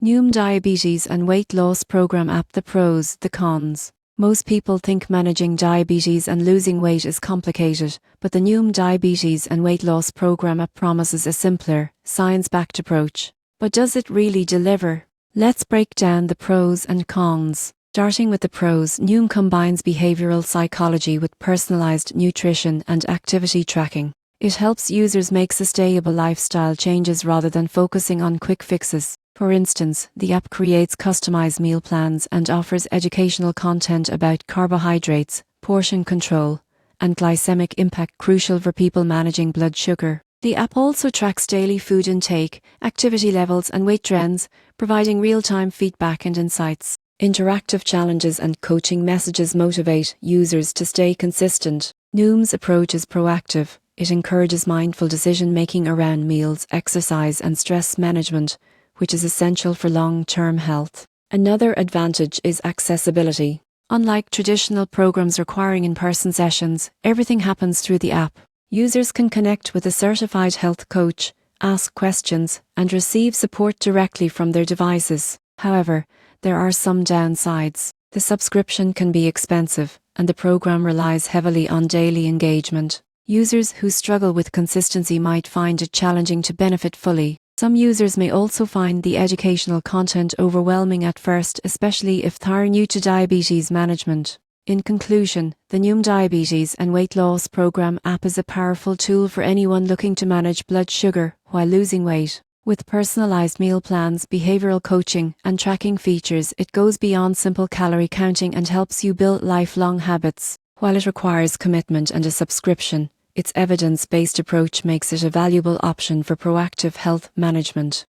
Noom Diabetes and Weight Loss Program app. The pros, the cons. Most people think managing diabetes and losing weight is complicated, but the Noom Diabetes and Weight Loss Program app promises a simpler, science-backed approach. But does it really deliver? Let's break down the pros and cons. Starting with the pros, Noom combines behavioral psychology with personalized nutrition and activity tracking. It helps users make sustainable lifestyle changes rather than focusing on quick fixes. For instance, the app creates customized meal plans and offers educational content about carbohydrates, portion control, and glycemic impact, crucial for people managing blood sugar. The app also tracks daily food intake, activity levels, and weight trends, providing real-time feedback and insights. Interactive challenges and coaching messages motivate users to stay consistent. Noom's approach is proactive. It encourages mindful decision-making around meals, exercise, and stress management, which is essential for long-term health. Another advantage is accessibility. Unlike traditional programs requiring in-person sessions, everything happens through the app. Users can connect with a certified health coach, ask questions, and receive support directly from their devices. However, there are some downsides. The subscription can be expensive, and the program relies heavily on daily engagement. Users who struggle with consistency might find it challenging to benefit fully. Some users may also find the educational content overwhelming at first, especially if they are new to diabetes management. In conclusion, the Noom Diabetes and Weight Loss Program app is a powerful tool for anyone looking to manage blood sugar while losing weight. With personalized meal plans, behavioral coaching, and tracking features, it goes beyond simple calorie counting and helps you build lifelong habits. While it requires commitment and a subscription, its evidence-based approach makes it a valuable option for proactive health management.